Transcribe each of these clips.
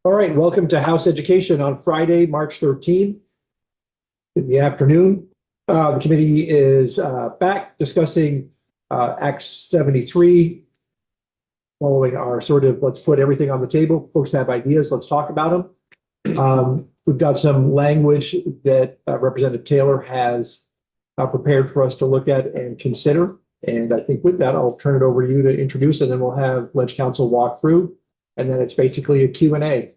All right, welcome to House Education on Friday, March 13th in the afternoon. The committee is back discussing Act 73, following our sort of let's put everything on the table. Folks have ideas, let's talk about them. We've got some language that Representative Taylor has prepared for us to look at and consider. And I think with that, I'll turn it over to you to introduce, and then we'll have Ledge Council walk through. And then it's basically a Q&A.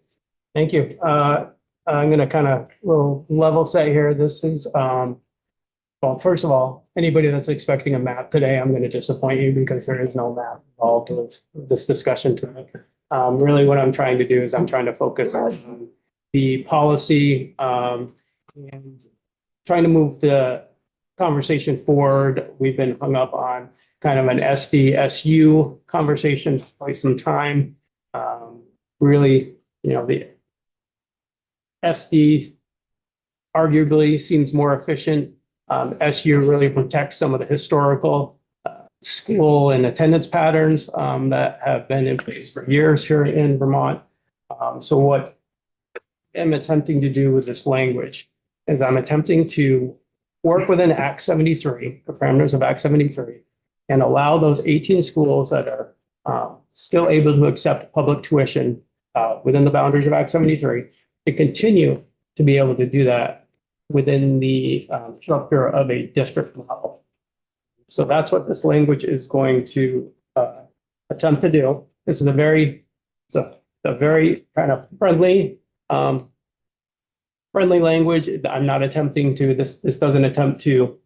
Thank you. I'm going to kind of level set here. This is, well, first of all, anybody that's expecting a map today, I'm going to disappoint you because there is no map involved with this discussion tonight. Really what I'm trying to do is I'm trying to focus on the policy and trying to move the conversation forward. We've been hung up on kind of an SD-SU conversation for quite some time. Really, you know, the SD arguably seems more efficient. SU really protects some of the historical school and attendance patterns that have been in place for years here in Vermont. So what I'm attempting to do with this language is I'm attempting to work within Act 73, the parameters of Act 73, and allow those 18 schools that are still able to accept public tuition within the boundaries of Act 73 to continue to be able to do that within the structure of a district level. So that's what this language is going to attempt to do. This is a very kind of friendly language. I'm not attempting to, this doesn't attempt to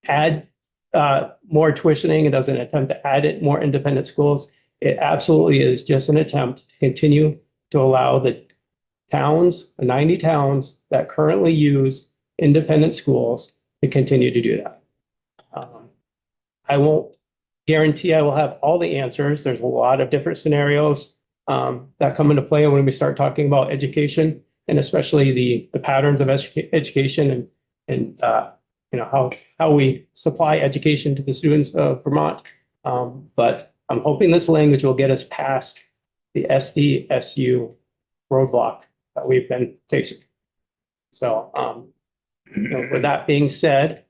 add more tuitioning. It doesn't attempt to add it more independent schools. It absolutely is just an attempt to continue to allow the towns, the 90 towns that currently use independent schools to continue to do that. I won't guarantee I will have all the answers. There's a lot of different scenarios that come into play when we start talking about education, and especially the patterns of education and you know, how we supply education to the students of Vermont. But I'm hoping this language will get us past the SD-SU roadblock that we've been facing. So you know, with that being said,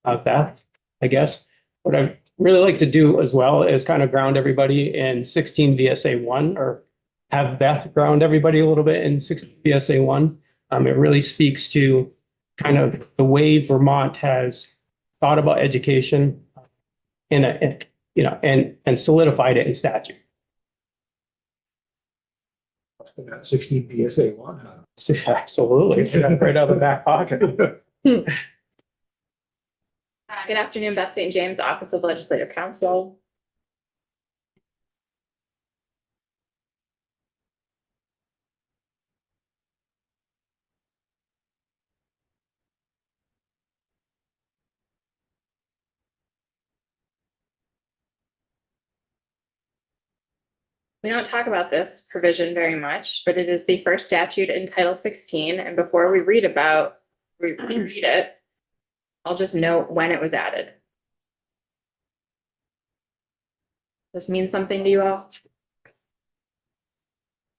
Beth, I guess what I really like to do as well is kind of ground everybody in 16 VSA 1, or have Beth ground everybody a little bit in 16 VSA 1. It really speaks to kind of the way Vermont has thought about education you know, and solidified it in statute. About 16 BSA 1, huh? Absolutely, right out of the back pocket. Good afternoon, Beth St. James, Office of Legislative Counsel. We don't talk about this provision very much, but it is the first statute in Title 16. And before we read it, I'll just note when it was added. This means something to you all?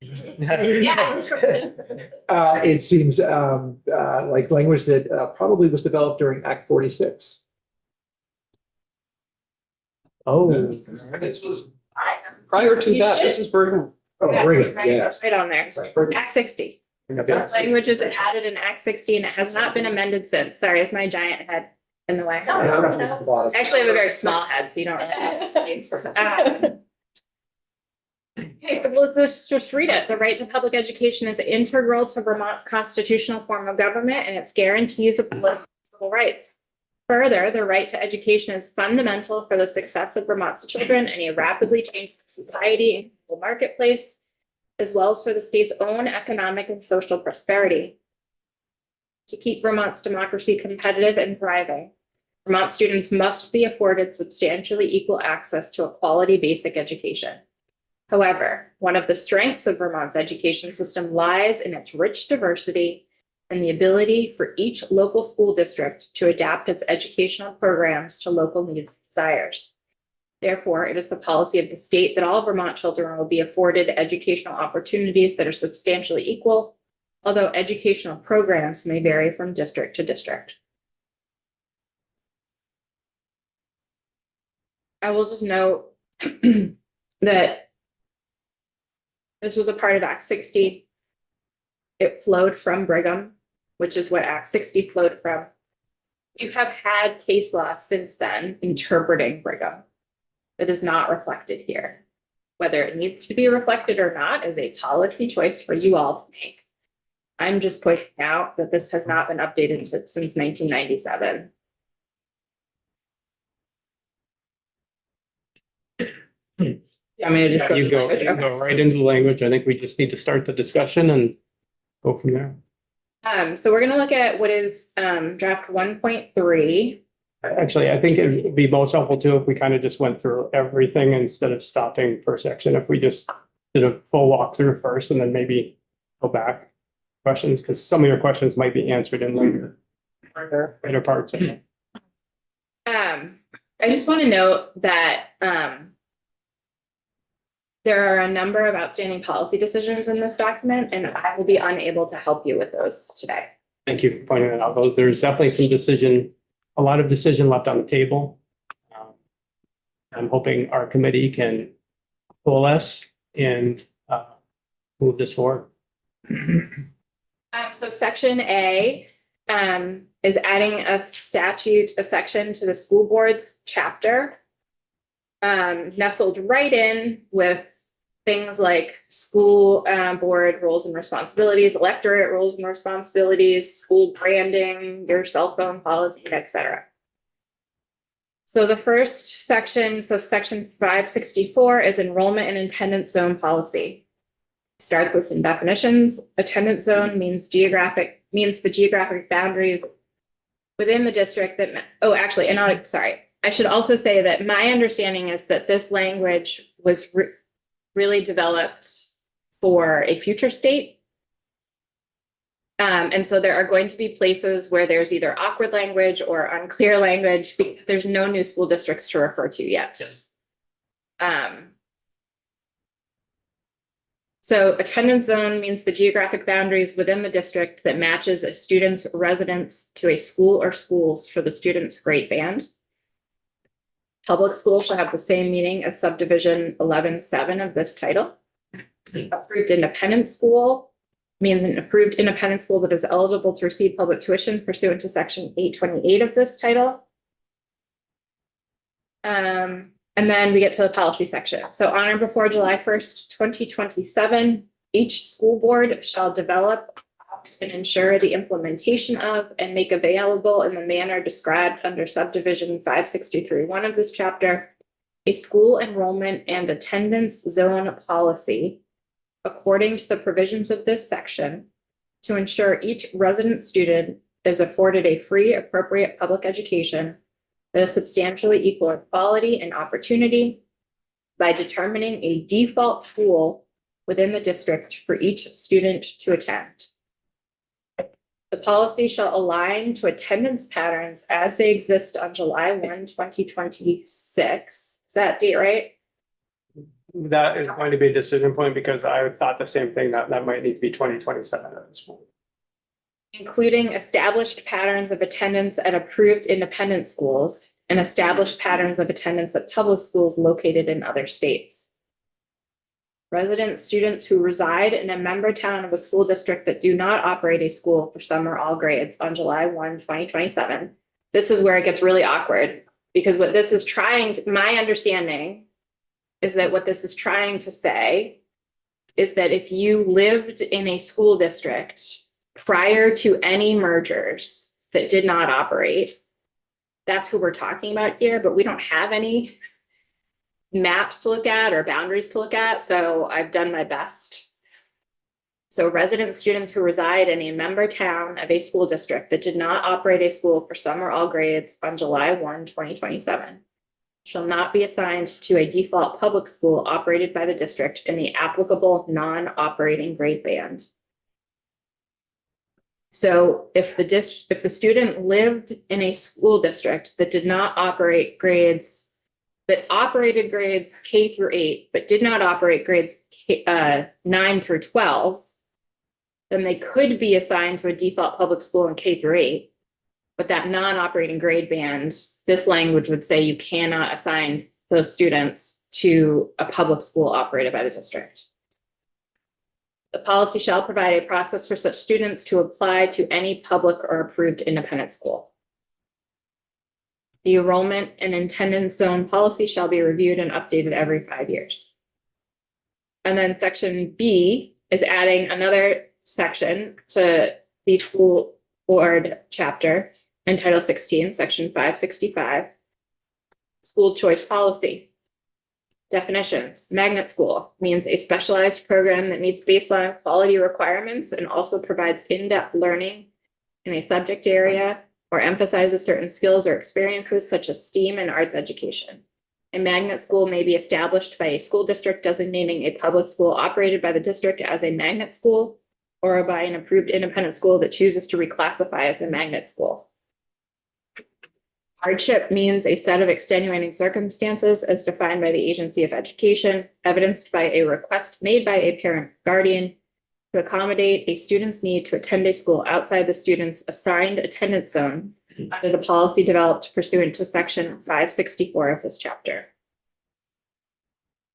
Yes. It seems like language that probably was developed during Act 46. Oh, This was prior to that. This is Brigham. Oh, Yeah, bring it, right, yes. right on there. Act 60. This language was added in Act 60 and it has not been amended since. Sorry, is my giant head in the way? Actually, I have a very small head, so you don't really have space. Okay, so let's just read it. The right to public education is integral to Vermont's constitutional form of government and its guarantees of political and civil rights. Further, the right to education is fundamental for the success of Vermont's children in a rapidly changing society and global marketplace, as well as for the state's own economic and social prosperity. To keep Vermont's democracy competitive and thriving, Vermont students must be afforded substantially equal access to a quality basic education. However, one of the strengths of Vermont's education system lies in its rich diversity and the ability for each local school district to adapt its educational programs to local needs and desires. Therefore, it is the policy of the state that all Vermont children will be afforded educational opportunities that are substantially equal, although educational programs may vary from district to district. I will just note that this was a part of Act 60. It flowed from Brigham, which is what Act 60 flowed from. You have had case law since then interpreting Brigham. That is not reflected here. Whether it needs to be reflected or not is a policy choice for you all to make. I'm just pointing out that this has not been updated since 1997. I mean, Yeah, you go right into the language. I think we just need to start the discussion and go from there. So we're gonna look at what is draft 1.3. Actually, I think it would be most helpful too if we kind of just went through everything instead of stopping per section. If we just did a full walkthrough first and then maybe go back questions, because some of your questions might be answered in later parts. I just want to note that there are a number of outstanding policy decisions in this document, and I will be unable to help you with those today. Thank you for pointing that out. There's definitely a lot of decision left on the table. I'm hoping our committee can coalesce and move this forward. So section A is adding a section to the school board's chapter, nestled right in with things like school board roles and responsibilities, electorate roles and responsibilities, school branding, your cell phone policy, etc. So the first section, so section 564 is enrollment and attendance zone policy. It starts with some definitions. Attendance zone means the geographic boundaries within the district that, I should also say that my understanding is that this language was really developed for a future state. And so there are going to be places where there's either awkward language or unclear language because there's no new school districts to refer to yet. Yes. So attendance zone means the geographic boundaries within the district that matches a student's residence to a school or schools for the student's grade band. Public school shall have the same meaning as subdivision 11.7 of this title. Approved independent school means an approved independent school that is eligible to receive public tuition pursuant to section 828 of this title. And then we get to the policy section. So on or before July 1st, 2027, each school board shall develop and ensure the implementation of and make available in the manner described under subdivision 563(1) of this chapter, a school enrollment and attendance zone policy according to the provisions of this section to ensure each resident student is afforded a free, appropriate public education that is substantially equal in quality and opportunity by determining a default school within the district for each student to attend. The policy shall align to attendance patterns as they exist on July 1, 2026. Is that date right? That is going to be a decision point because I thought the same thing that might need to be 2027 at this point. Including established patterns of attendance at approved independent schools and established patterns of attendance at public schools located in other states. Resident students who reside in a member town of a school district that do not operate a school for some or all grades on July 1, 2027. This is where it gets really awkward because what this is my understanding is that what this is trying to say is that if you lived in a school district prior to any mergers that did not operate, that's who we're talking about here, but we don't have any maps to look at or boundaries to look at, so I've done my best. So resident students who reside in a member town of a school district that did not operate a school for some or all grades on July 1, 2027 shall not be assigned to a default public school operated by the district in the applicable non-operating grade band. So if the student lived in a school district that did not operate grades that operated grades K through 8, but did not operate grades 9 through 12, then they could be assigned to a default public school in K through 8. But that non-operating grade band, this language would say you cannot assign those students to a public school operated by the district. The policy shall provide a process for such students to apply to any public or approved independent school. The enrollment and attendance zone policy shall be reviewed and updated every 5 years. And then section B is adding another section to the school board chapter in Title 16, section 565, school choice policy. Definitions: magnet school means a specialized program that meets baseline quality requirements and also provides in-depth learning in a subject area or emphasizes certain skills or experiences such as STEAM and arts education. A magnet school may be established by a school district designating a public school operated by the district as a magnet school or by an approved independent school that chooses to reclassify as a magnet school. Hardship means a set of extenuating circumstances as defined by the Agency of Education, evidenced by a request made by a parent guardian to accommodate a student's need to attend a school outside the student's assigned attendance zone under the policy developed pursuant to section 564 of this chapter.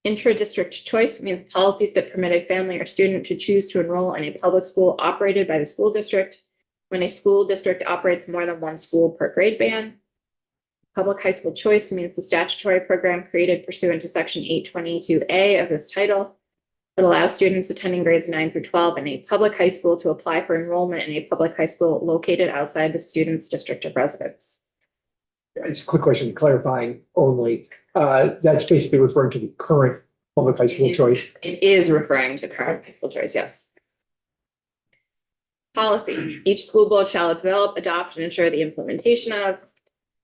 Intra-district choice means policies that permit a family or student to choose to enroll in a public school operated by the school district when a school district operates more than one school per grade band. Public high school choice means the statutory program created pursuant to section 822A of this title that allows students attending grades 9 through 12 in a public high school to apply for enrollment in a public high school located outside the student's district of residence. Just a quick question, clarifying only. That's basically referring to the current public high school choice. It is referring to current high school choice, yes. Policy: each school board shall develop, adopt, and ensure the implementation of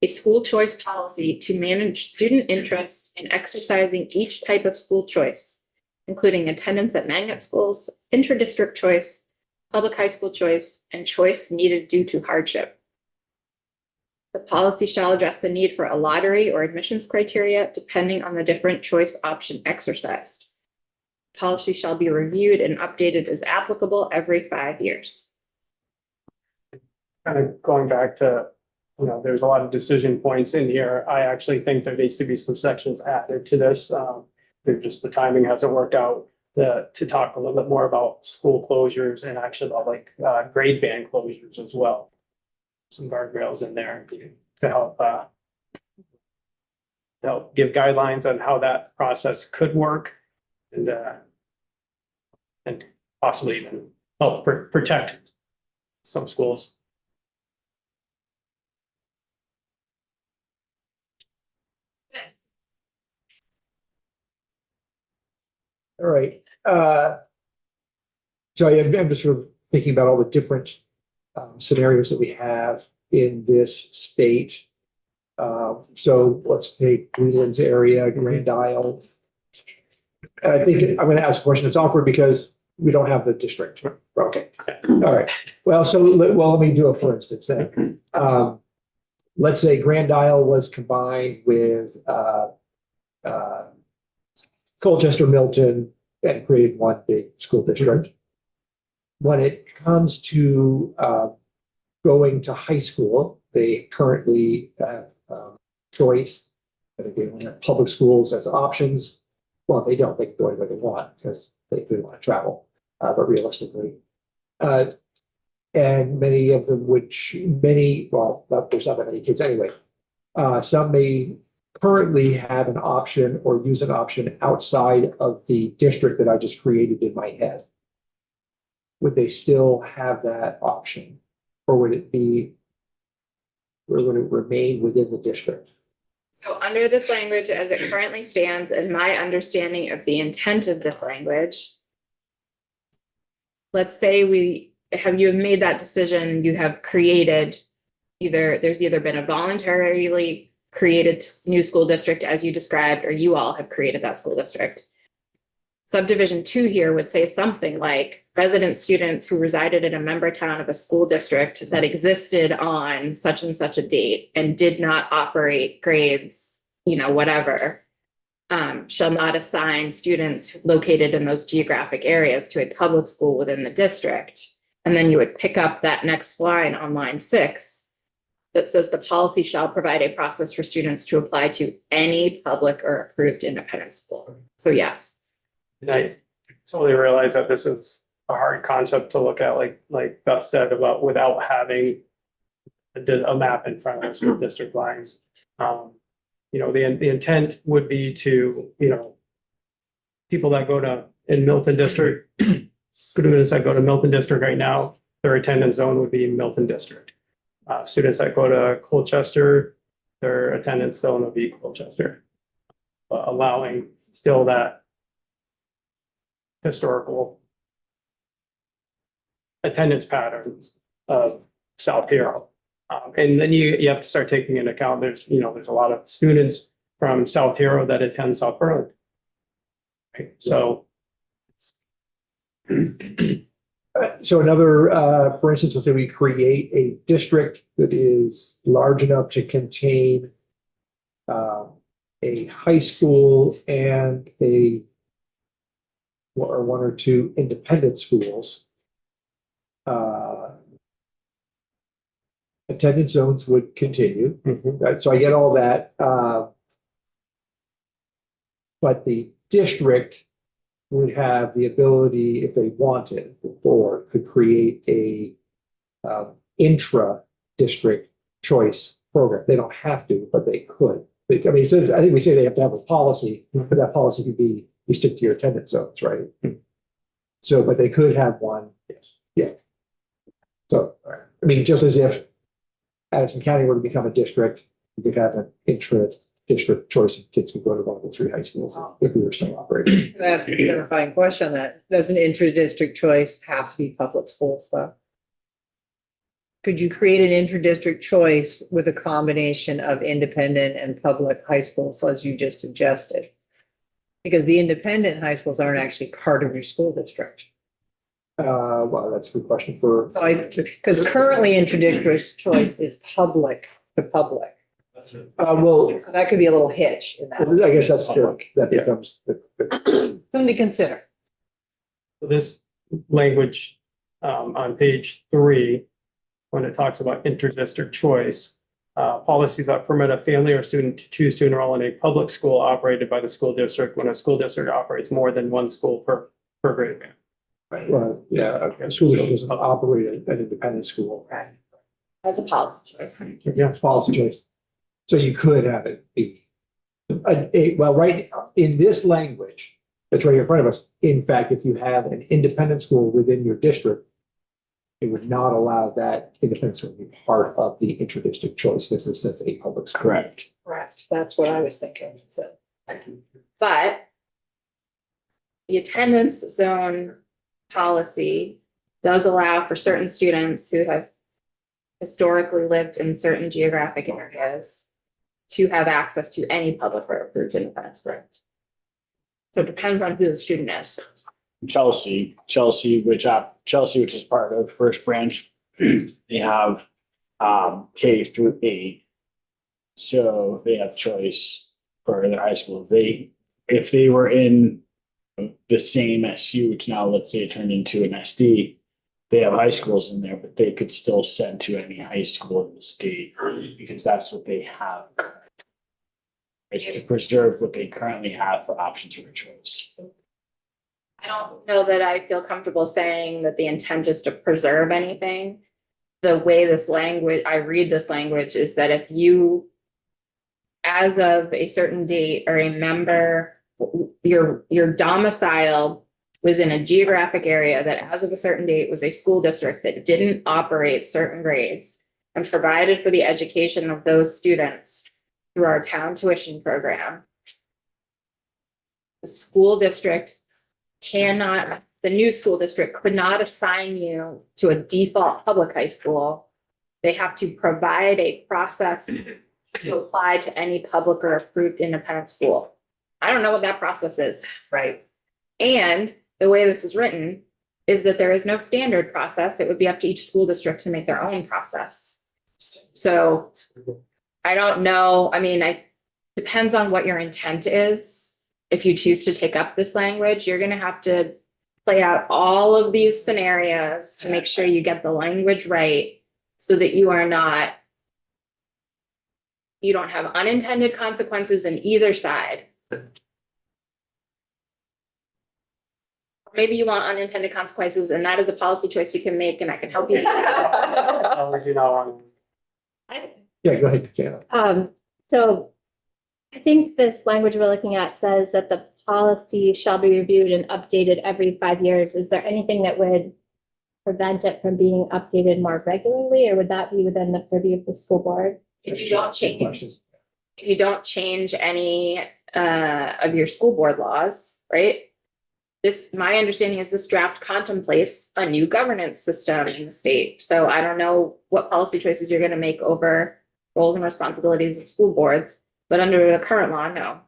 a school choice policy to manage student interest in exercising each type of school choice, including attendance at magnet schools, intra-district choice, public high school choice, and choice needed due to hardship. The policy shall address the need for a lottery or admissions criteria depending on the different choice option exercised. Policy shall be reviewed and updated as applicable every 5 years. Kind of going back to, there's a lot of decision points in here. I actually think there needs to be some sections added to this. Just the timing hasn't worked out to talk a little bit more about school closures and actually about grade band closures as well. Some guardrails in there to help give guidelines on how that process could work and possibly even help protect some schools. All right. So I'm just sort of thinking about all the different scenarios that we have in this state. So let's take Leland's area, Grand Isle. I think I'm going to ask a question. It's awkward because we don't have the district. Okay. All right. Well, let me do it for instance then. Let's say Grand Isle was combined with Colchester, Milton, and created one big school district. When it comes to going to high school, they currently have choice. I think they only have public schools as options. Well, they don't. They can go anywhere they want because they want to travel. But realistically, and many of them, well, there's not that many kids anyway. Some may currently have an option or use an option outside of the district that I just created in my head. Would they still have that option? Or would it remain within the district? So under this language, as it currently stands, and my understanding of the intent of this language, let's say you have made that decision, you have created there's either been a voluntarily created new school district as you described, or you all have created that school district. Subdivision 2 here would say something like resident students who resided in a member town of a school district that existed on such and such a date and did not operate grades whatever, shall not assign students located in those geographic areas to a public school within the district. And then you would pick up that next line on line 6 that says the policy shall provide a process for students to apply to any public or approved independent school. So yes. And I totally realize that this is a hard concept to look at, like Beth said, about without having a map in front of us with district lines. The intent would be to, people that go to, in Milton District, students that go to Milton District right now, their attendance zone would be Milton District. Students that go to Colchester, their attendance zone would be Colchester. Allowing still that historical attendance patterns of South Hero. And then you have to start taking into account, there's a lot of students from South Hero that attend South Berlin. Right? So. So another, for instance, let's say we create a district that is large enough to contain a high school and one or two independent schools. Attendance zones would continue. Right? So I get all that. But the district would have the ability, if they wanted, the board could create a intra-district choice program. They don't have to, but they could. I mean, it says, I think we say they have to have a policy, but that policy could be, you stick to your attendance zones, right? So, but they could have one. Yes. Yeah. So, I mean, just as if Addison County were to become a district, you could have an intra-district choice and kids could go to one of the 3 high schools if we were still operating. Can I ask a clarifying question on that? Does an intra-district choice have to be public schools though? Could you create an intra-district choice with a combination of independent and public high schools, as you just suggested? Because the independent high schools aren't actually part of your school district. Well, that's a good question for. So because currently intra-district choice is public to public. Well, So that could be a little hitch in that. I guess that Yeah. becomes Something to consider. This language on page 3, when it talks about inter-district choice, policies that permit a family or student to choose to enroll in a public school operated by the school district when a school district operates more than one school per grade band. Well, yeah, a school district doesn't operate an independent school. Right. That's a policy choice. Yeah, it's policy choice. So you could have it be well, right in this language that's right in front of us. In fact, if you have an independent school within your district, it would not allow that independent school to be part of the inter-district choice because this says a public school. Correct. Correct. That's what I was thinking. So. But the attendance zone policy does allow for certain students who have historically lived in certain geographic areas to have access to any public or approved independent school. So it depends on who the student is. Chelsea, which is part of First Branch, they have K through 8. So they have choice for their high school. If they were in the same SU, which now let's say it turned into an SD, they have high schools in there, but they could still send to any high school in the state because that's what they have. It's to preserve what they currently have for options for choice. I don't know that I feel comfortable saying that the intent is to preserve anything. The way I read this language is that if you, as of a certain date, are a member, your domicile was in a geographic area that as of a certain date was a school district that didn't operate certain grades and provided for the education of those students through our town tuition program. The school district the new school district could not assign you to a default public high school. They have to provide a process to apply to any public or approved independent school. I don't know what that process is. Right. And the way this is written is that there is no standard process. It would be up to each school district to make their own process. So I don't know. I mean, depends on what your intent is. If you choose to take up this language, you're gonna have to play out all of these scenarios to make sure you get the language right so that you are not, you don't have unintended consequences in either side. Maybe you want unintended consequences, and that is a policy choice you can make, and I can help you. Yeah, go ahead, Jana. So I think this language we're looking at says that the policy shall be reviewed and updated every 5 years. Is there anything that would prevent it from being updated more regularly, or would that be within the purview of the school board? If you don't change any of your school board laws, right? My understanding is this draft contemplates a new governance system in the state. So I don't know what policy choices you're gonna make over roles and responsibilities of school boards, but under the current law, no.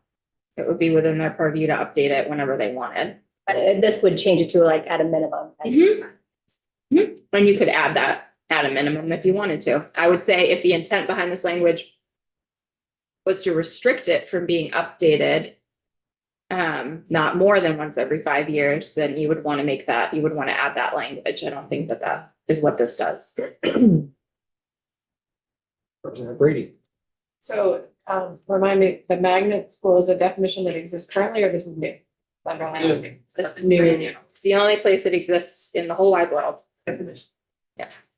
It would be within their purview to update it whenever they wanted. This would change it to like at a minimum. Mhm. And you could add that at a minimum if you wanted to. I would say if the intent behind this language was to restrict it from being updated, not more than once every 5 years, then you would want to make that, you would want to add that language. I don't think that that is what this does. Representative Brady. So, remind me, the magnet school is a definition that exists currently, or this is new? I'm only asking. This is brand new. It's the only place it exists in the whole wide world. Definition. Yes.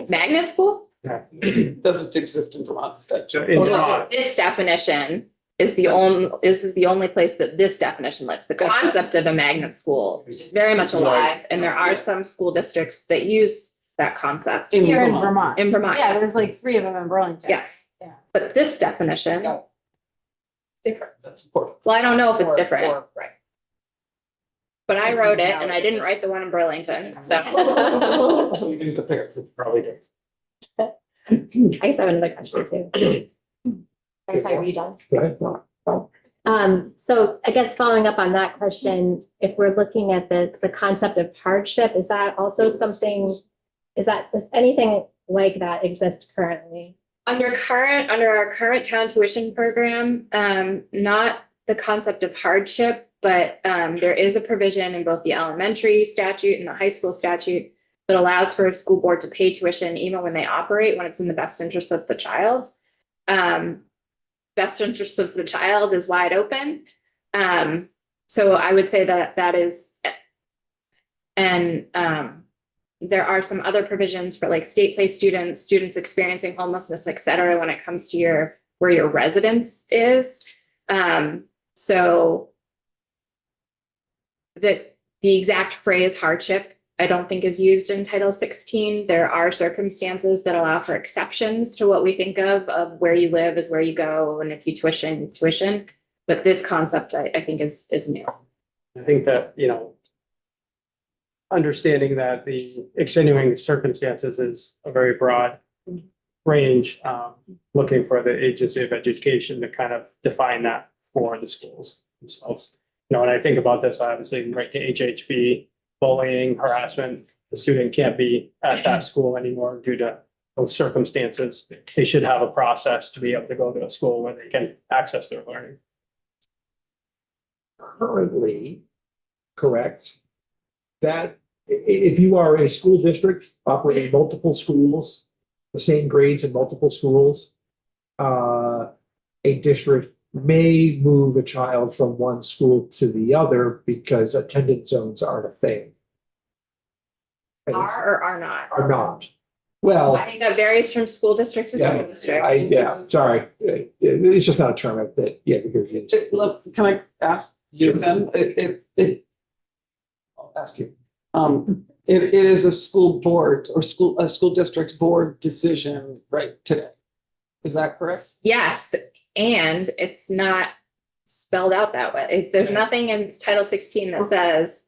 Magnet school? Doesn't exist in Vermont statute. In Well, no, Vermont. this definition is this is the only place that this definition lives. The concept of a magnet school is very much alive, and there are some school districts that use that concept In Here in Vermont. Vermont. in Vermont. Yeah, yes. there's like 3 of them in Burlington. Yes. Yeah. But this definition, Got it. It's different, that's important. well, I don't know if it's different, Right. but I wrote it and I didn't write the one in Burlington, so. So you can compare it to. Probably do. I guess I have another question too. I'm sorry, were you done? Go ahead. No. So I guess following up on that question, if we're looking at the concept of hardship, is that also something, does anything like that exist currently? Under our current town tuition program, not the concept of hardship, but there is a provision in both the elementary statute and the high school statute that allows for a school board to pay tuition even when they operate, when it's in the best interest of the child. Best interest of the child is wide open. So I would say that is, and there are some other provisions for like state place students experiencing homelessness, et cetera, when it comes to where your residence is. So the exact phrase hardship, I don't think is used in Title 16. There are circumstances that allow for exceptions to what we think of where you live is where you go, and if you tuition. But this concept, I think is new. I think that, understanding that the extenuating circumstances is a very broad range, looking for the agency of education to kind of define that for the schools themselves. When I think about this, obviously, right to HHB, bullying, harassment, the student can't be at that school anymore due to those circumstances. They should have a process to be able to go to a school where they can access their learning. Currently, correct, that if you are a school district operating multiple schools, the same grades in multiple schools, a district may move a child from one school to the other because attendance zones aren't a thing. And it's- Are or are not? Are not. Well, I think that varies from school district to school district. sorry, it's just not a term that, because Look, can I ask you then, I'll ask you. It is a school board or a school district's board decision right today. Is that correct? Yes, and it's not spelled out that way. There's nothing in Title 16 that says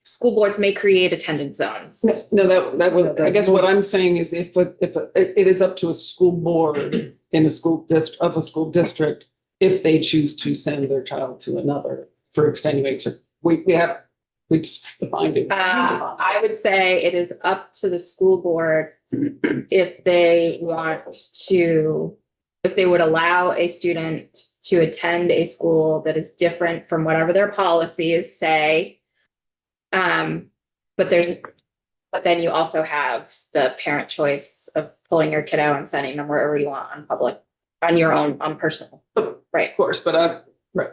school boards may create attendance zones. No, that would, I guess what I'm saying is if it is up to a school board in a school district, if they choose to send their child to another for extenuating, we have We just defined it. I would say it is up to the school board if they want to, if they would allow a student to attend a school that is different from whatever their policies say. But then you also have the parent choice of pulling your kid out and sending them wherever you want on your own, on personal. Right. Of course, but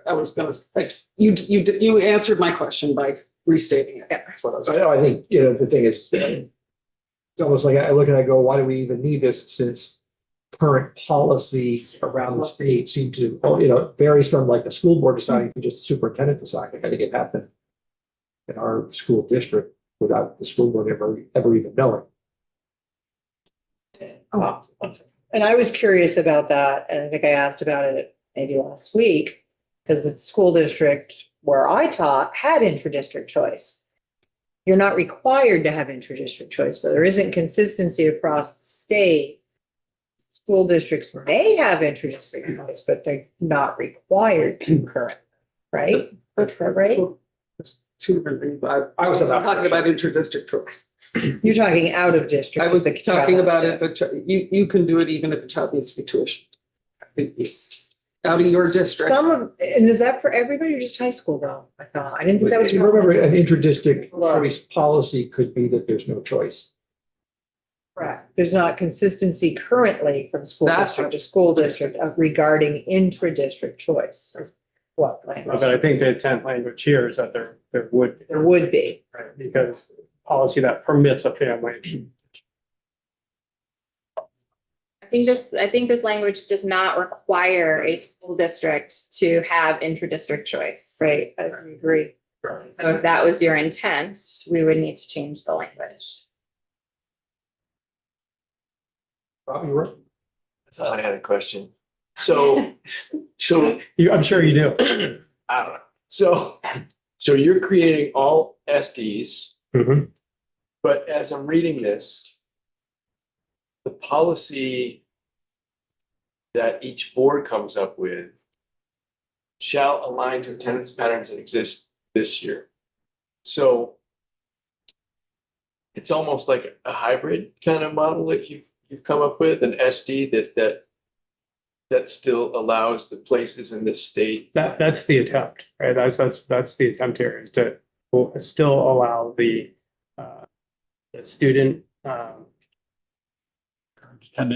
I was gonna, like, you answered my question by restating it. Yeah. That's what I was. So I think, the thing is, it's almost like I look at it, I go, why do we even need this since current policies around the state seem to, it varies from like the school board deciding to just the superintendent deciding. I think it happened in our school district without the school board ever even knowing. And I was curious about that, and I think I asked about it maybe last week, because the school district where I taught had intra-district choice. You're not required to have intra-district choice, so there isn't consistency across the state. School districts may have intra-district choice, but they're not required to, Correct. right? Is that right? There's two different things. I was talking about intra-district choice. You're talking out of district. I was the talking child about has if you can do it even if the child needs to be tuitioned. Out of your district. And is that for everybody or just high school though? I thought, I didn't think that was. If you remember, an intra-district choice policy could be that there's no choice. Correct. There's not consistency currently from school That- district to school district regarding intra-district choice. What language? But I think the intent language here is that there would be, There would be. right? Because policy that permits a family. I think this language does not require a school district to have intra-district choice. Right, I agree. So if that was your intent, we would need to change the language. Rob, you were- I had a question. So, I'm sure you do. I don't know. So you're creating all SDs, Mhm. but as I'm reading this, the policy that each board comes up with shall align to attendance patterns that exist this year. So it's almost like a hybrid kind of model that you've come up with, an SD that still allows the places in this state. That's the attempt, right? That's the attempt here, is to still allow the student current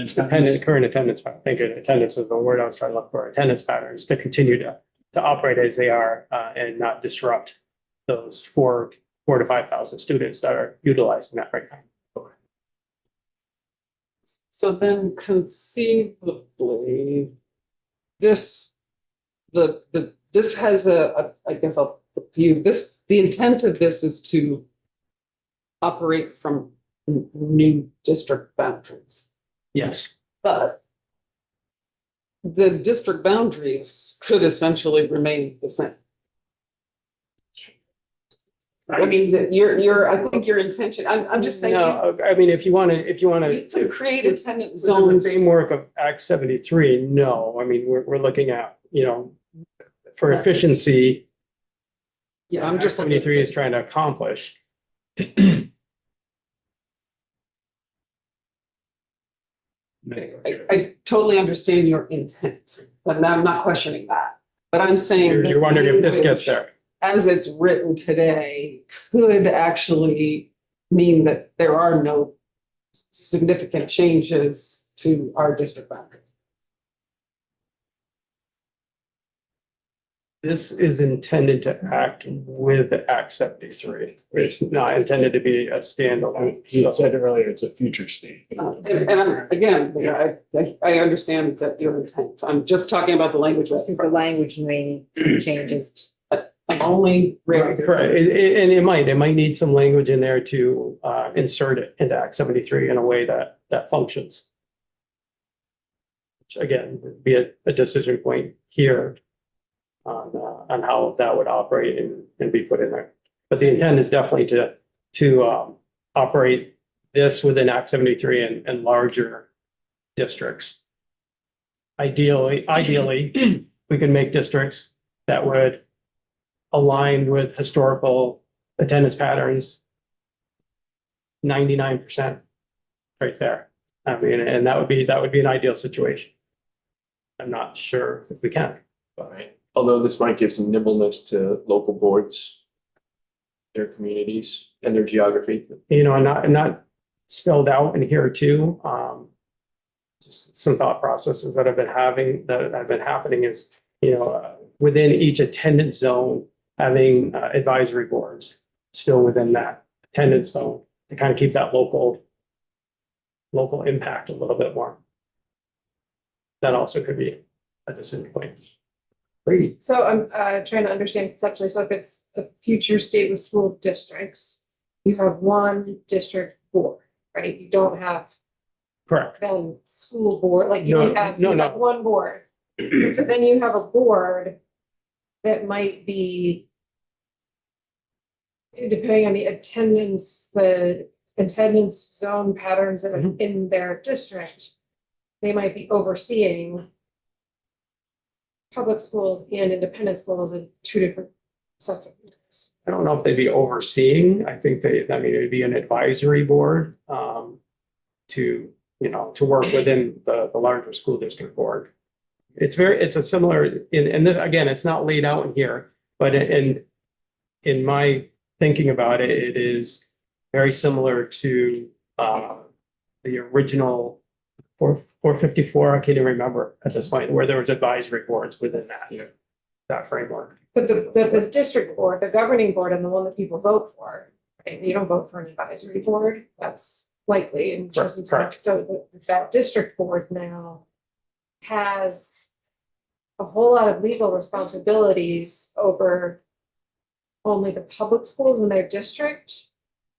attendance, I think attendance is the word I was trying to look for, attendance patterns to continue to operate as they are and not disrupt those 4,000 to 5,000 students that are utilizing that right now. So then conceivably, this has I guess I'll view this, the intent of this is to operate from new district boundaries. Yes. But the district boundaries could essentially remain the same. I mean, I think your intention, I'm just saying. No, I mean, if you want You to could create attendance within the zones. framework of Act 73, no, I mean, we're looking at, for efficiency, Yeah, I'm Act just. 73 is trying to accomplish. I totally understand your intent, but I'm not questioning that. But I'm saying. You're this wondering if this gets language, there. As it's written today, could actually mean that there are no significant changes to our district boundaries. This is intended to act with Act 73. It's not intended to be a standalone. He had So said earlier, it's a future state. Again, I understand that your intent. I'm just talking about the language. I think the language may need some changes. I'm only. correct. And it might need some language in there to insert it into Act 73 in a way that functions. Which again, would be a decision point here on how that would operate and be put in there. But the intent is definitely to operate this within Act 73 and larger districts. Ideally, we can make districts that would align with historical attendance patterns, 99% right there. I mean, and that would be an ideal situation. I'm not sure if we can. All right, although this might give some nimbleness to local boards, their communities and their geography. You know, and not spelled out in here too. Just some thought processes that I've been happening is, you know, within each attendance zone, having advisory boards still within that attendance zone to kind of keep that local impact a little bit more. That also could be a decision point. Great. So I'm trying to understand conceptually, so if it's a future state with school districts, you have one district board, right? You don't have Correct. then school board, like you No, don't have, no, you have no. one board. So then you have a board that might be, depending on the attendance zone patterns that are Mhm. in their district, they might be overseeing public schools and independent schools in two different sets of rules. I don't know if they'd be overseeing. I think it would be an advisory board to, you know, to work within the larger school district board. It's a similar, and this, again, it's not laid out in here, but in my thinking about it, it is very similar to the original 454, I can't even remember at this point, where there was advisory boards within that framework. But the district board, the governing board, and the one that people vote for, right? You don't vote for an advisory board, that's likely in Justin's. Correct. So that district board now has a whole lot of legal responsibilities over only the public schools in their district,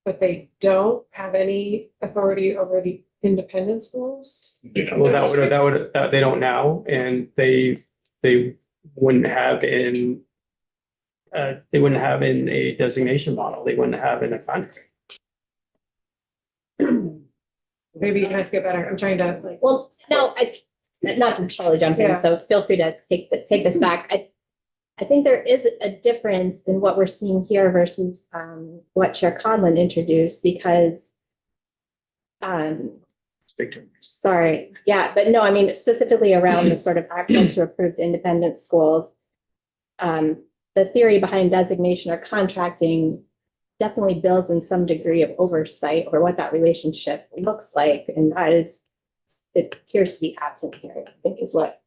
but they don't have any authority over the independent schools. Well, that they don't now, and they wouldn't have in a designation model. They wouldn't have in a contract. Maybe you can ask it better. I'm trying to like. Well, no, not to totally jump Yeah. in, so feel free to take this back. I think there is a difference in what we're seeing here versus what Chair Conlon introduced, because Big difference. sorry, yeah, but no, I mean specifically around the sort of access to approved independent schools. The theory behind designation or contracting definitely builds in some degree of oversight over what that relationship looks like, and that is, it appears to be absent here, I think is what.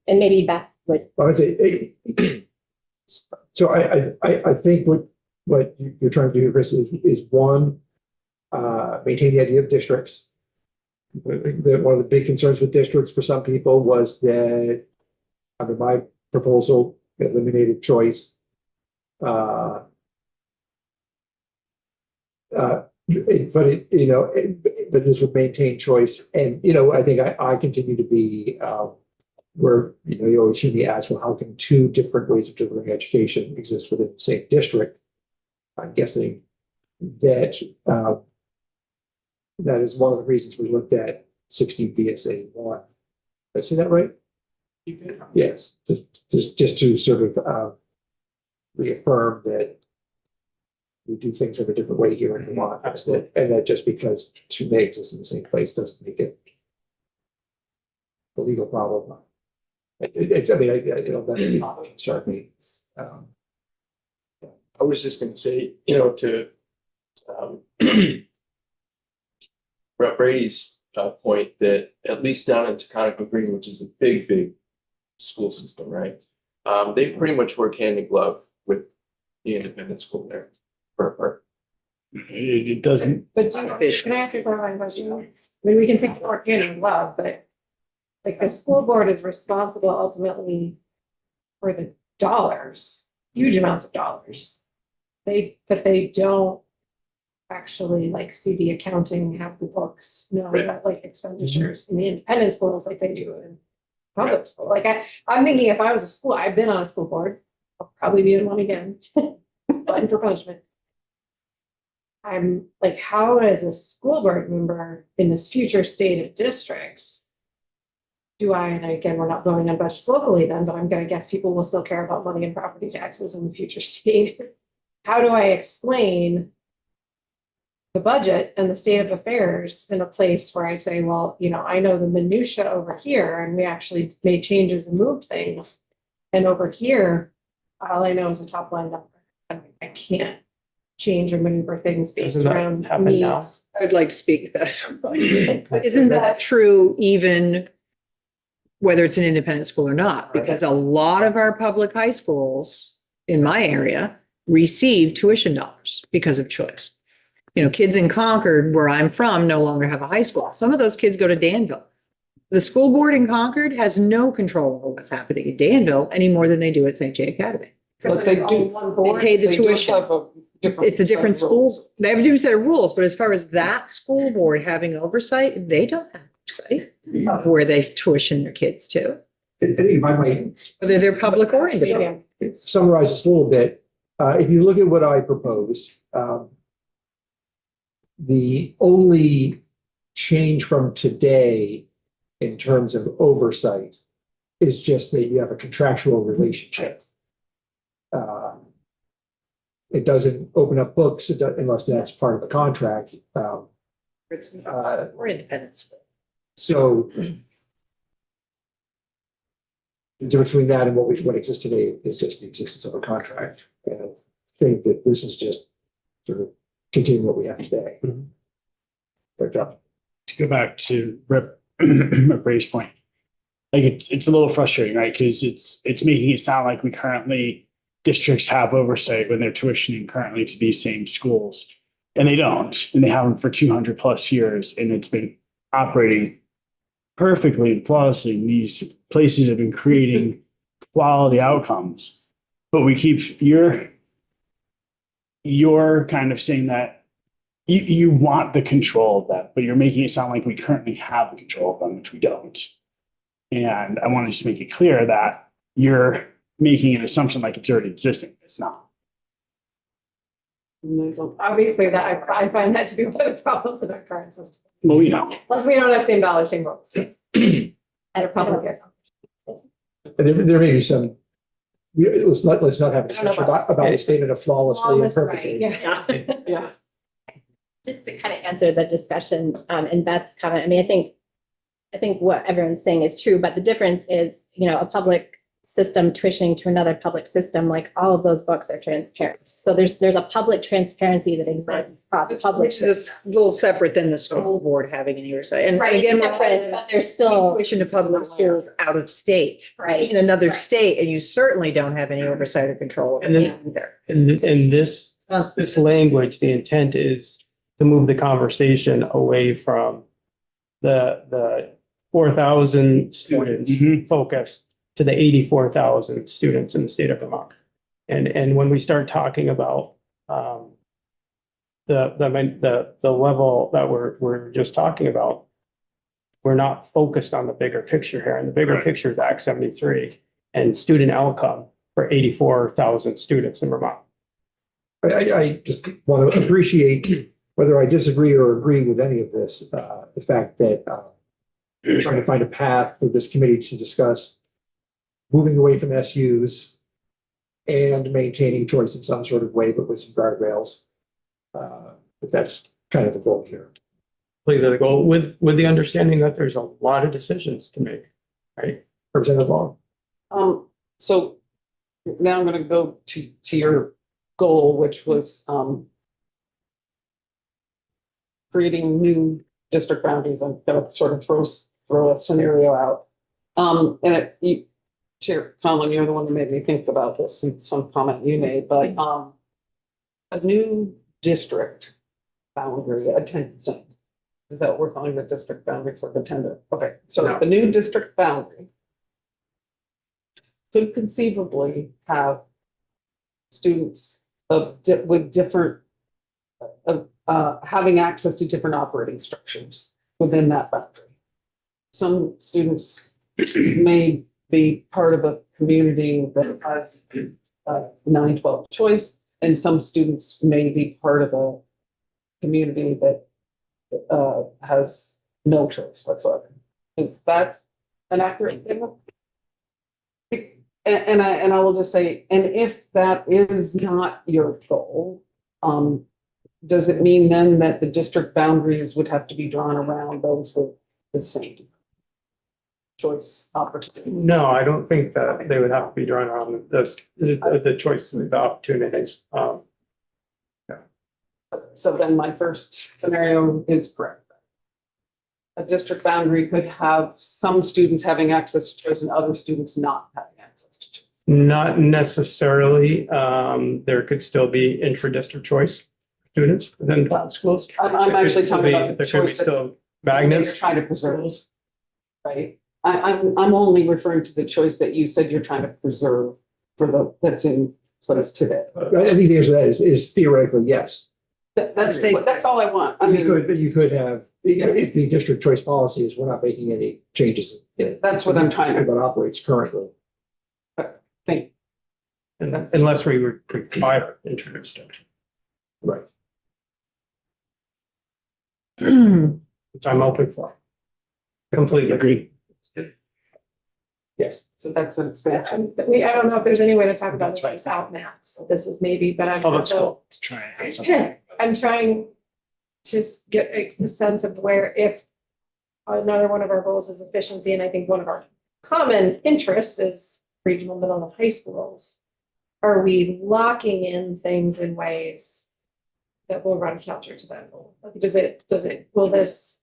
And maybe Beth would. I would say, so I think what you're trying to do, Chris, is one, maintain the idea of districts. One of the big concerns with districts for some people was that under my proposal, it eliminated choice. But this would maintain choice. And, you know, I think I continue to be, where, you know, you always hear me ask, well, how can two different ways of delivering education exist within the same district? I'm guessing that that is one of the reasons we looked at 60 BSA 1. Did I say that right? Yes, just to sort of reaffirm that we do things in a different way here in Vermont, and that just because two may exist in the same place doesn't make it a legal problem. It's, I mean, that not concern me. I was just gonna say, you know, to Brett Brady's point that at least down in Taconic Green, which is a big school system, right? They pretty much work hand in glove with the independent school there. It doesn't, But can I ask a clarifying question? I mean, we can say work hand in glove, but like the school board is responsible ultimately for the dollars, huge amounts of dollars. But they don't actually like see the accounting, have the books, know Right. about like expenditures in the independent schools like they do in public school. Like I'm thinking if I was a school, I've been on a school board, I'll probably be in one again, but for punishment. I'm like, how as a school board member in this future state of districts, do I, and again, we're not voting on budgets locally then, but I'm gonna guess people will still care about money and property taxes in the future state. how do I explain the budget and the state of affairs in a place where I say, well, I know the minutia over here, and we actually made changes and moved things. And over here, all I know is a top line number. I can't change or maneuver things based Doesn't that around happen now? needs. I'd like to speak to that. Isn't that true even whether it's an independent school or not? Because a lot of our public high schools in my area receive tuition dollars because of choice. Kids in Concord, where I'm from, no longer have a high school. Some of those kids go to Danville. The school board in Concord has no control over what's happening in Danville any more than they do at St. J Academy. So But they there's do- all one board. They pay the They do tuition. have a different It's a different set of rules. school. They have a different set of rules, but as far as that school board having oversight, they don't have oversight of where they tuition their kids to, I think if I might whether they're public or independent. summarize this a little bit, if you look at what I proposed, the only change from today in terms of oversight is just that you have a contractual relationship. It doesn't open up books unless that's part of the contract. Or independent school. So the difference between that and what exists today is just the existence of a contract. And I think that this is just sort of continuing what we have today. Good job. To go back to Ray's point, like it's a little frustrating, right? Because it's making it sound like districts have oversight when they're tuitioning currently to these same schools, and they don't, and they haven't for 200 plus years, and it's been operating perfectly and flawlessly. And these places have been creating quality outcomes, but we keep you're kind of saying that you want the control of that, but you're making it sound like we currently have the control of them, which we don't. And I want to just make it clear that you're making an assumption like it's already existing. It's not. And they don't- Obviously, that I find that to be one of the problems in our current system. Well, you know, Plus, we don't have same dollars, same rules. At a public. And there may be some, let's not have a I don't know discussion about the statement of flawlessly and perfectly. Yeah. Yeah. Just to kind of answer the discussion, and Beth's comment, I mean, I think what everyone's saying is true, but the difference is, a public system tuitioning to another public system, like all of those books are transparent. So there's a public transparency that exists across public Which is systems. a little separate than the school board having any oversight. And Right, again, it's we're different, but there's still, tuition to public schools out of state. right. In another state, and you certainly don't have any oversight or control over And then- that either. And this It's not- this language, the intent is to move the conversation away from the 4,000 students Mhm. focus to the 84,000 students in the state of Vermont. And when we start talking about the level that we're just talking about, we're not focused on the bigger picture here. And the bigger Right. picture is Act 73 and student outcome for 84,000 students in Vermont. I just want to appreciate, whether I disagree or agree with any of this, the fact that we're trying to find a path for this committee to discuss moving away from SUs and maintaining choice in some sort of way, but with some guardrails. But that's kind of the goal here. Completely the goal with the understanding that there's a lot of decisions to make, right? Representative Long. So now I'm gonna go to your goal, which was, creating new district boundaries. I'm gonna sort of throw a scenario out. Chair Conlon, you're the one who made me think about this and some comment you made, but, a new district boundary, a 10%. Is that what we're calling the district boundaries or the 10? Okay, so No. the new district boundary could conceivably have students with different, having access to different operating structures within that boundary. Some students may be part of a community that has 9-12 choice, and some students may be part of a community that has no choice whatsoever. Is that an accurate statement? And I will just say, and if that is not your goal, does it mean then that the district boundaries would have to be drawn around those with the same choice opportunities? No, I don't think that they would have to be drawn on the choice of the opportunities. So then my first scenario is correct. A district boundary could have some students having access to choice and other students not having access to choice. Not necessarily. There could still be intra-district choice students within schools. I'm actually talking about the There could be choice that's still you're magnets. trying to preserve, right? I'm only referring to the choice that you said you're trying to preserve for that's in place today. I think the answer to that is theoretically, yes. That's all I want. I You mean, could, but you could have, if the district choice policy is we're not making any changes. in that's what I'm trying to How it operates currently. think. Unless we require intra-district, Right. which I'm open for. Completely agree. Yes. So that's an expansion. I don't know if there's any way to talk about this without maps, so this is maybe, but I'm Public also. school. To try and have something. I'm trying to get a sense of where if another one of our goals is efficiency, and I think one of our common interests is regional middle and high schools. Are we locking in things in ways that will run counter to that goal? Like, will this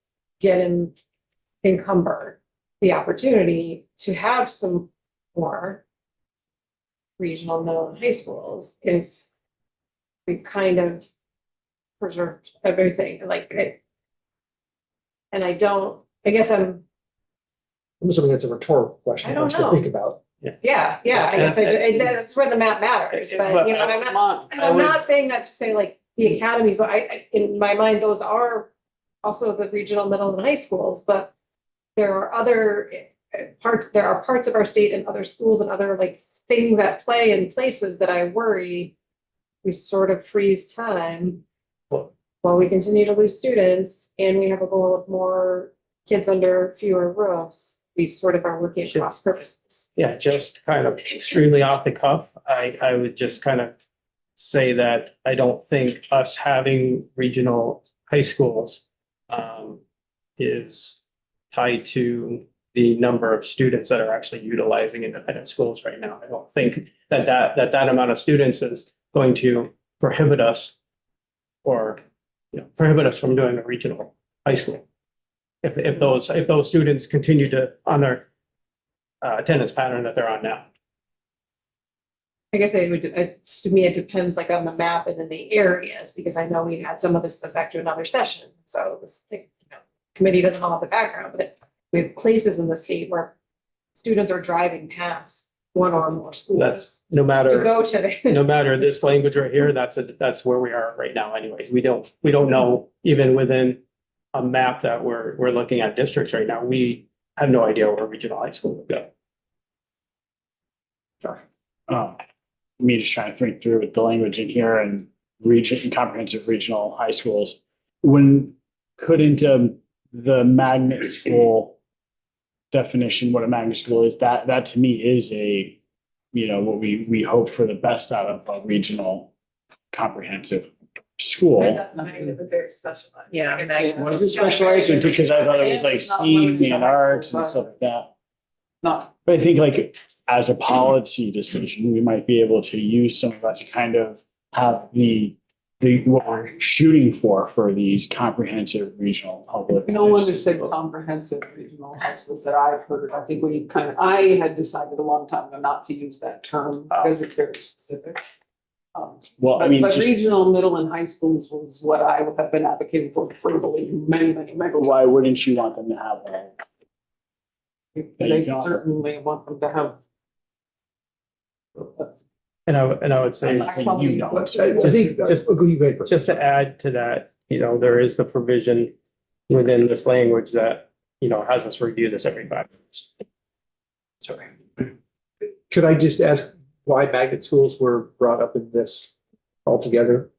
encumber the opportunity to have some more regional middle and high schools if we kind of preserved everything, and I guess I'm assuming that's a rhetorical question. I don't for us to know. think about. yeah, I guess that's where the map matters, but you know, I'm not saying that to say like the academies, but in my mind, those are also the regional middle and high schools, but there are other parts of our state and other schools and other like things at play in places that I worry we sort of freeze time while we continue to lose students and we have a goal of more kids under fewer roofs. We sort of are working at cross purposes. Yeah, just kind of extremely off the cuff. I would just kind of say that I don't think us having regional high schools is tied to the number of students that are actually utilizing independent schools right now. I don't think that amount of students is going to prohibit us or prohibit us from doing a regional high school. If those students continue to on their attendance pattern that they're on now. I guess to me, it depends like on the map and in the areas, because I know we had some of this goes back to another session. So this committee doesn't all have the background, but we have places in the state where students are driving past one or more schools. That's no To matter, go to the. no matter this language right here, that's where we are right now anyways. We don't know even within a map that we're looking at districts right now. We have no idea where regional high school would go. Me just trying to think through with the language in here and comprehensive regional high schools. When put into the magnet school definition, what a magnet school is, that to me is a, what we hope for the best out of a regional comprehensive school. Very specialized. Yeah. Was it specialized or because I thought it was like STEAM and arts and stuff like that? Not, But I think like as a policy decision, we might be able to use some of that to kind of have the what we're shooting for these comprehensive regional public. no one has said comprehensive regional high schools that I've heard. I think I had decided a long time ago not to use that term because it's very specific. Well, I mean, But just regional middle and high schools was what I have been advocating for many. why wouldn't you want them to have that? They certainly want them to have. And I would say, I'm not saying you don't. I think, you go ahead first. just to add to that, there is the provision within this language that, has us review this every 5 years. Sorry. Could I just ask why magnet schools were brought up in this altogether?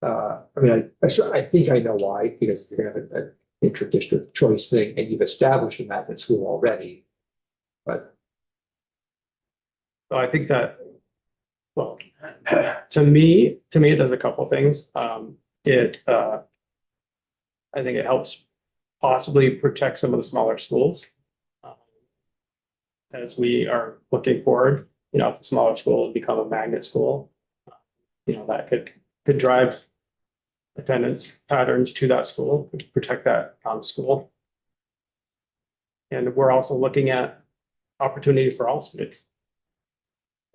I mean, I think I know why, because you're gonna have an intra-district choice thing and you've established a magnet school already. But So I think that, well, to me, it does a couple things. I think it helps possibly protect some of the smaller schools. As we are looking forward, if the smaller school become a magnet school, that could drive attendance patterns to that school, protect that school. And we're also looking at opportunity for all students.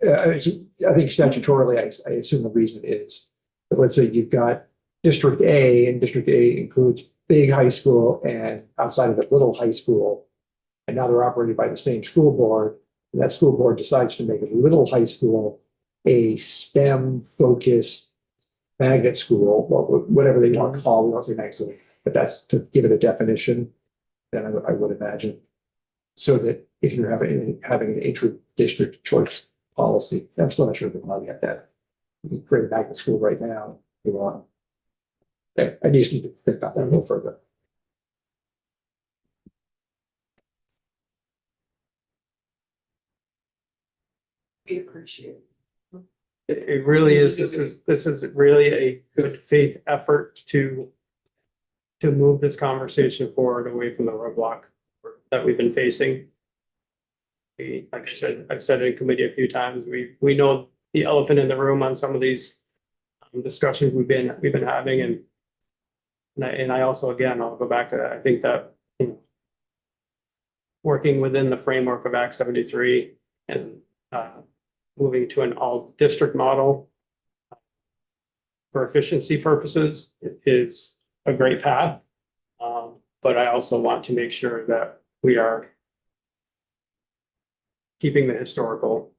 I think statutorily, I assume the reason is, that let's say you've got District A, and District A includes big high school and outside of it, little high school. And now they're operated by the same school board. And that school board decides to make a little high school a STEM-focused magnet school, whatever they want to call it, we don't say magnet school, but that's to give it a definition, then I would imagine. So that if you're having an intra-district choice policy, I'm still not sure if we get that. You can create a magnet school right now if you want. Okay, I just need to think about that a little further. We appreciate it. It really is, this is really a good faith effort to move this conversation forward away from the roadblock that we've been facing. Like I said, I've said it in committee a few times, we know the elephant in the room on some of these discussions we've been having, and I also, again, I'll go back to that. I think that working within the framework of Act 73 and moving to an all district model for efficiency purposes is a great path. But I also want to make sure that we are keeping the historical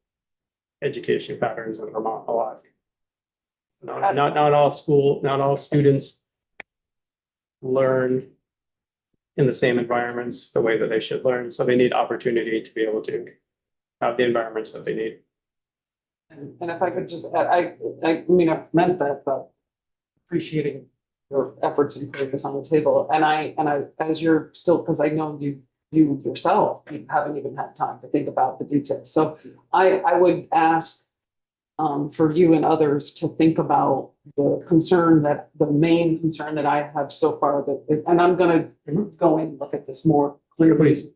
education patterns in Vermont alive. Not all students learn in the same environments the way that they should learn. So they need opportunity to be able to have the environments that they need. And if I could just, I mean, I've meant that, but appreciating your efforts in putting this on the table. And I, as you're still, because I know you yourself, you haven't even had time to think about the details. So I would ask for you and others to think about the main concern that I have so far, and I'm gonna go in and look at this more clearly.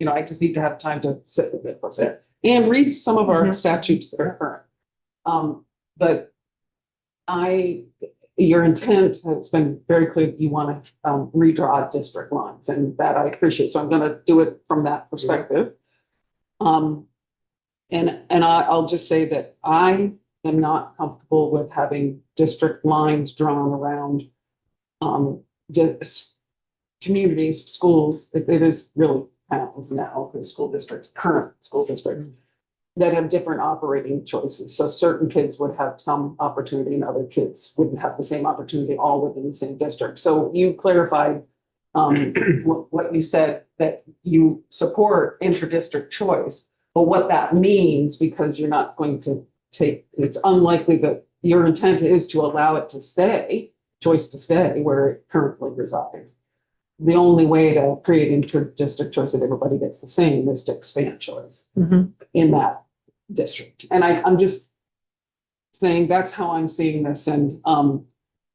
I just need to have time to sit with it for a second and read some of our statutes that are current. But your intent has been very clear that you want to redraw district lines, and that I appreciate. So I'm going to do it from that perspective. And I'll just say that I am not comfortable with having district lines drawn around just communities, schools. It is really towns now, the school districts, current school districts, that have different operating choices. So certain kids would have some opportunity and other kids wouldn't have the same opportunity all within the same district. So you clarified what you said, that you support inter-district choice, but what that means, because you're not going to it's unlikely that your intent is to allow it to stay, choice to stay where it currently resides. The only way to create inter-district choice that everybody gets the same is to expand choice in that district. And I'm just saying that's how I'm seeing this. And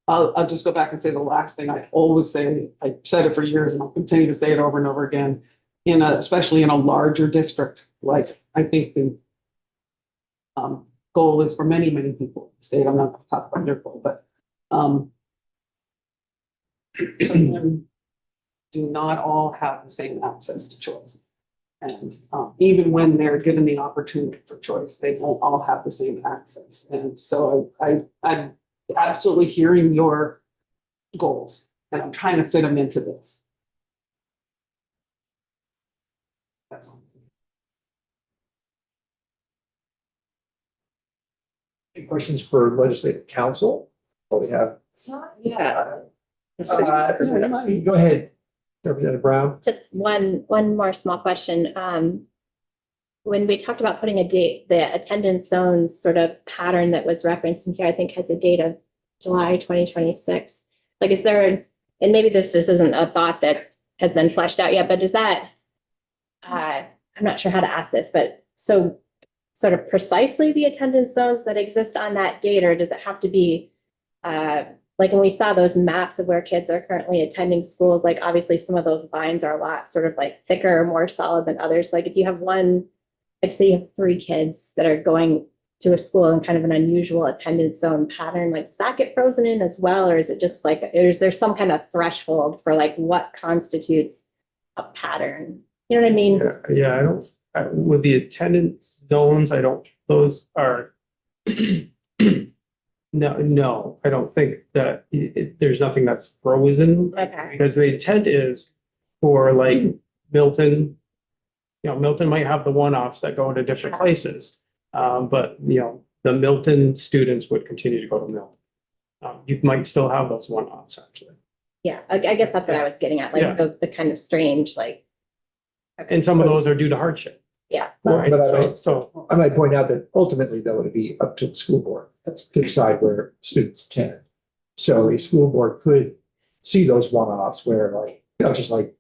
I'll just go back and say the last thing I always say. I said it for years and I'll continue to say it over and over again, especially in a larger district. Like I think the goal is for many, many people in the state. I'm not going to talk about your goal, but do not all have the same access to choice. And even when they're given the opportunity for choice, they won't all have the same access. And so I'm absolutely hearing your goals, and I'm trying to fit them into this. That's all. Any questions for legislative council? What we have? Yeah. Go ahead, Representative Brown. Just one more small question. When we talked about putting a date, the attendance zones sort of pattern that was referenced in here, I think has a date of July 2026. Like, is there, and maybe this just isn't a thought that has been fleshed out yet, but does that, I'm not sure how to ask this, but so sort of precisely the attendance zones that exist on that date, or does it have to be, like when we saw those maps of where kids are currently attending schools, like obviously some of those lines are a lot sort of like thicker or more solid than others. Like if you have one, like say you have 3 kids that are going to a school in kind of an unusual attendance zone pattern, like does that get frozen in as well? Or is it just like, is there some kind of threshold for like what constitutes a pattern? You know what I mean? Yeah, with the attendance zones, those are, no, I don't think that there's nothing that's frozen. Okay. Because the intent is for like Milton, Milton might have the one-offs that go to different places. But the Milton students would continue to go to Milton. You might still have those one-offs actually. Yeah, I guess that's what I was getting at, Yeah. like the kind of strange, like. And some of those are due to hardship. Yeah. Right? But I- So, I might point out that ultimately, though, it'd be up to the school board to decide where students attend. So a school board could see those one-offs where like, just like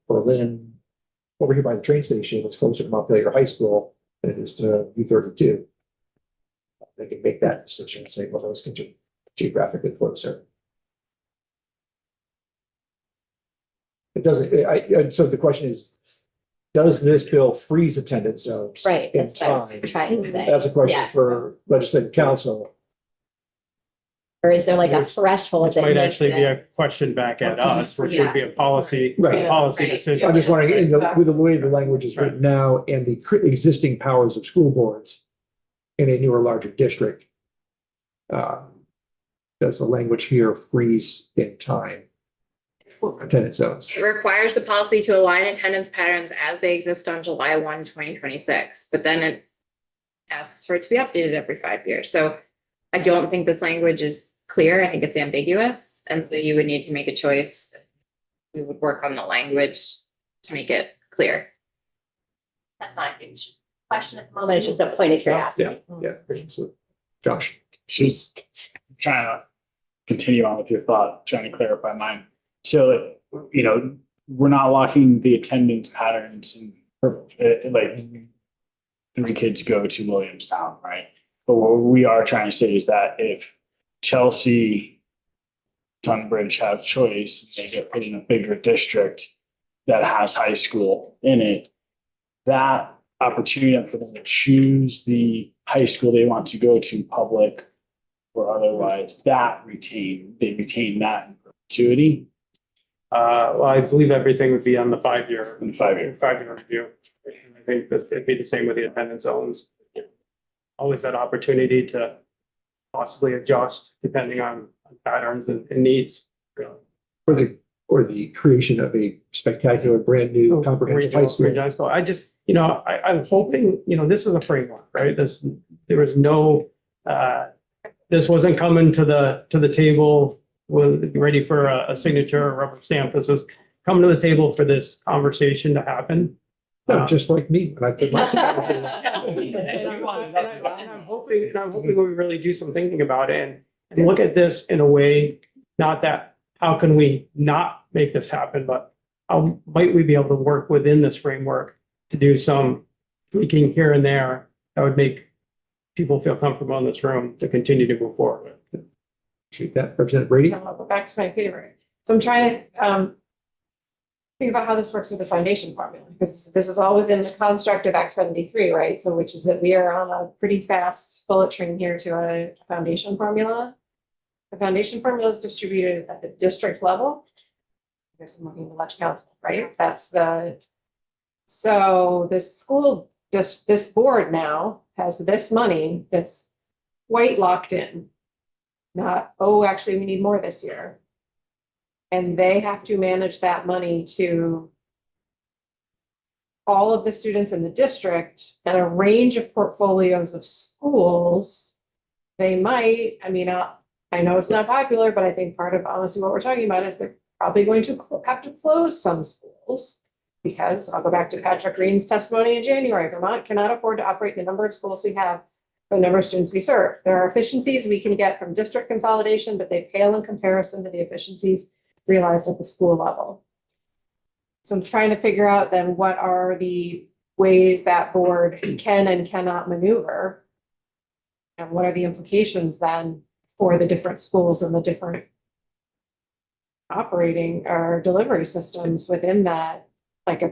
Berlin, over here by the train station, it's closer to Montpelier High School than it is to U-32. They can make that decision and say, well, those kids are geographically closer. It doesn't, so the question is, does this bill freeze attendance zones? Right, in that's what I was time? trying to say. That's a question Yes. for legislative council. Or is there like a threshold which that might makes actually be it? a question back at us, which would be a policy, Right. policy Right. decision. I'm just wondering, with the way the language is written Right. now and the existing powers of school boards in a newer, larger district, does the language here freeze in time for attendance zones? It requires the policy to align attendance patterns as they exist on July 1, 2026, but then it asks for it to be updated every 5 years. So I don't think this language is clear. I think it's ambiguous. And so you would need to make a choice. We would work on the language to make it clear. That's not a huge question at the moment, it's just a point of curiosity. Yeah, so, Josh. She's trying to continue on with your thought, trying to clarify mine. So, we're not locking the attendance patterns and like 3 kids go to Williamstown, right? But what we are trying to say is that if Chelsea, Tunbridge have choice, and they get put in a bigger district that has high school in it, that opportunity for them to choose the high school they want to go to, public or otherwise, they retain that in perpetuity. Well, I believe everything would be on the 5-year. In 5 years. 5-year review. I think it'd be the same with the attendance zones. Always that opportunity to possibly adjust depending on patterns and needs. Or the creation of a spectacular, brand new comprehensive high school. Regional high school. I just, I'm hoping, this is a framework, right? There was no, this wasn't coming to the table ready for a signature or rubber stamp. This was coming to the table for this conversation to happen. No, just like me, when I put my. And I'm hoping we really do some thinking about it and look at this in a way, not that, how can we not make this happen, but how might we be able to work within this framework to do some tweaking here and there that would make people feel comfortable in this room to continue to move forward. Appreciate that. Representative Brady? I'll go back to my favorite. So I'm trying to think about how this works with the foundation formula, because this is all within the construct of Act 73, right? So which is that we are on a pretty fast bullet train here to a foundation formula. The foundation formula is distributed at the district level. I guess I'm looking at the Letch Council, right? So this board now has this money that's quite locked in. Not, actually, we need more this year. And they have to manage that money to all of the students in the district and a range of portfolios of schools. They might, I know it's not popular, but I think part of honestly what we're talking about is they're probably going to have to close some schools. Because I'll go back to Patrick Green's testimony in January, Vermont cannot afford to operate the number of schools we have for the number of students we serve. There are efficiencies we can get from district consolidation, but they pale in comparison to the efficiencies realized at the school level. So I'm trying to figure out then what are the ways that board can and cannot maneuver. And what are the implications then for the different schools and the different operating or delivery systems within that? Like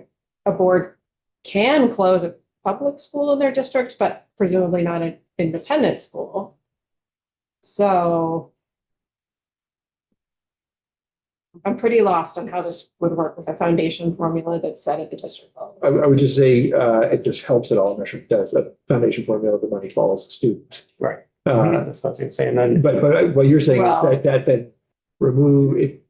a board can close a public school in their district, but presumably not an independent school. So I'm pretty lost on how this would work with a foundation formula that's set at the district level. I would just say, it just helps it all, I'm not sure it does, that foundation formula, the money follows the student. Right. Uh, That's what I was gonna say. And then, but what you're saying is Well- that then remove,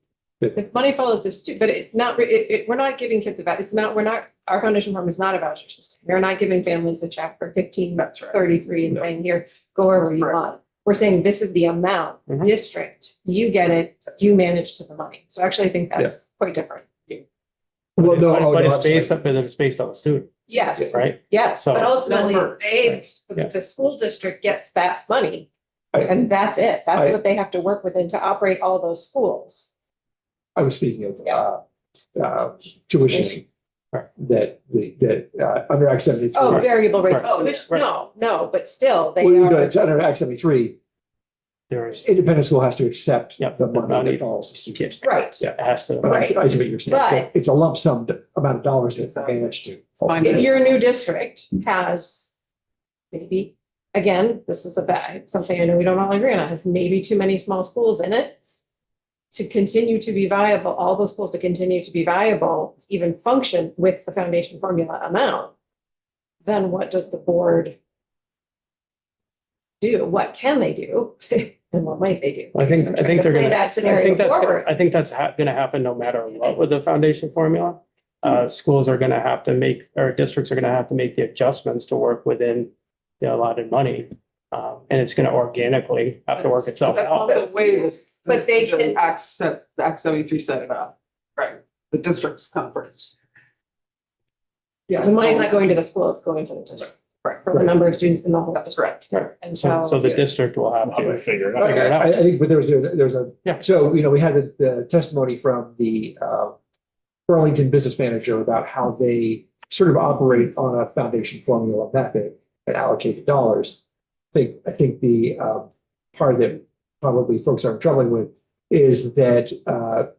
If money follows the student, but we're not giving kids a our foundation form is not a voucher system. We're not giving families a check for 1533 and No. saying, here, go wherever you Right. want. We're saying this is the amount, Mhm. district, you get it, you manage to the money. So actually, I think that's quite different. well, no, oh, but no, it's I'm sorry. based up, but it's based on the student, Yes. right? Yes, So- but ultimately, Numbers, Yeah. the school district gets that money. I- And that's it. That's I- what they have to work within to operate all those schools. I was speaking of, tuition. Right. That under Act 73. Oh, variable rates. Right. Oh, Right. no, but still, they Well, are. under Act 73, There's, independent school has to accept Yep, the the money money. that follows the student. Right. yeah, it has to. But I see what you're saying. But- It's a lump sum amount of dollars it's managed to. fine. If your new district has maybe, again, this is something I know we don't all agree on, has maybe too many small schools in it. To continue to be viable, all those schools to continue to be viable, to even function with the foundation formula amount. Then what does the board do? What can they do? And what might they do? I think I'm they're trying to play gonna, that I scenario think that's, forward. I think that's gonna happen no matter what with the foundation formula. Schools are gonna have to make, or districts are gonna have to make the adjustments to work within the allotted money. And it's gonna organically have to work itself That's out. not the way this. But they the can- Act 73 set it up, right? The districts come first. The money's not going to the school, it's going to the district. Right. For the number of students in the whole That's district. correct. And So so, the yes. district will have How to to. figure it I, out. Figure it out. I think, but there's a, Yeah. so, we had the testimony from the, Burlington business manager about how they sort of operate on a foundation formula method and allocate the dollars. I think the, part that probably folks aren't troubling with is that,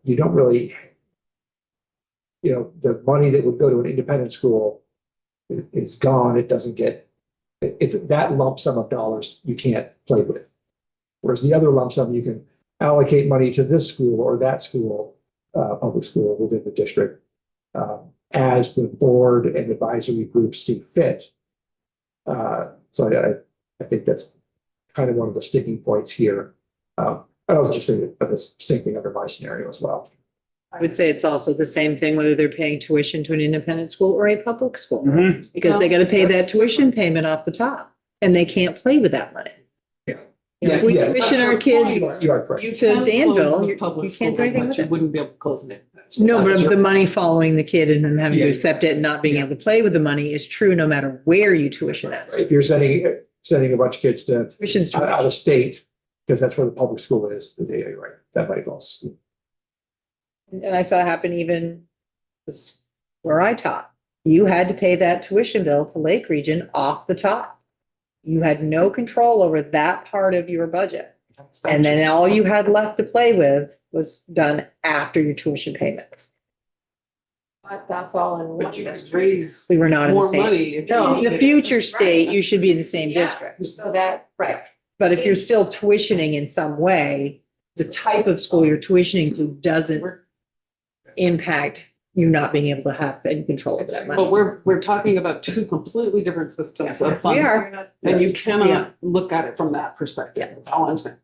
you don't really, the money that would go to an independent school is gone. It doesn't get, it's that lump sum of dollars you can't play with. Whereas the other lump sum, you can allocate money to this school or that school, public school within the district, as the board and advisory groups see fit. So I think that's kind of one of the sticking points here. I was just saying that the same thing under my scenario as well. I would say it's also the same thing whether they're paying tuition to an independent school or a public school. Mhm. Because they gotta pay that tuition payment off the top and they can't play with that money. Yeah. If we Yeah. tuition our kids, You are correct. You To can close Danville, the you public can't do anything school, with but it. You wouldn't be able to close an independent school. no, but the money following the kid and them having to Yeah. accept it and not being able to play with the money is true no matter where you tuition at. If you're sending a bunch of kids to Tuition's out tuition. of state, because that's where the public school is, right, that might also. And I saw it happen even this- where I taught. You had to pay that tuition bill to Lake Region off the top. You had no control over that part of your budget. And then all you had left to play with was done after your tuition payments. but that's all in one But you can district. raise We were not in the more same. money. if you No, In need the it. future state, Right. you should be in the same Yeah, district. So that, Right. But if you're still tuitioning in some way, the type of school you're tuitioning to doesn't impact you not being able to have any control of that money. But we're talking about two completely different systems of We funding. are. And you Yeah. cannot look at it from that perspective. That's all I'm saying.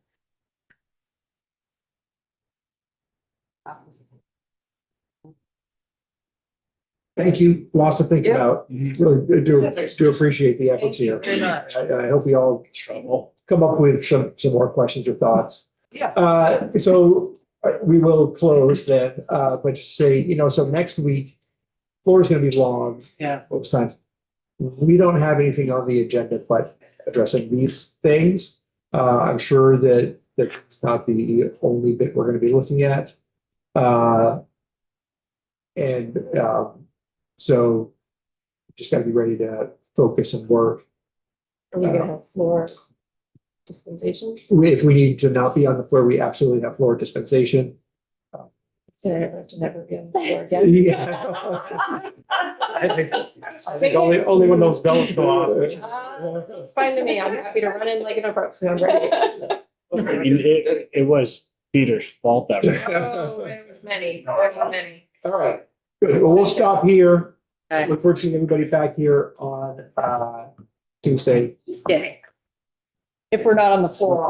Thank you, lots to think Yeah. about. Really do appreciate the efforts here. Very much. I hope we all come up with some more questions or thoughts. Yeah. So we will close then, but just say, so next week, floor is gonna be long. Yeah. Most times. We don't have anything on the agenda, but addressing these things. I'm sure that that's not the only bit we're gonna be looking at. So Just gotta be ready to focus and work. Are we gonna have floor dispensations? If we need to not be on the floor, we absolutely have floor dispensation. To never be on the floor again. Yeah. I think only when those bells go off. It's fine to me. I'm happy to run in like an approach. I'm ready. I mean, it was Peter's fault that. Oh, it was many, there were many. All right, good. Well, we'll stop here. Okay. Look forward to seeing everybody back here on Tuesday. Tuesday. If we're not on the floor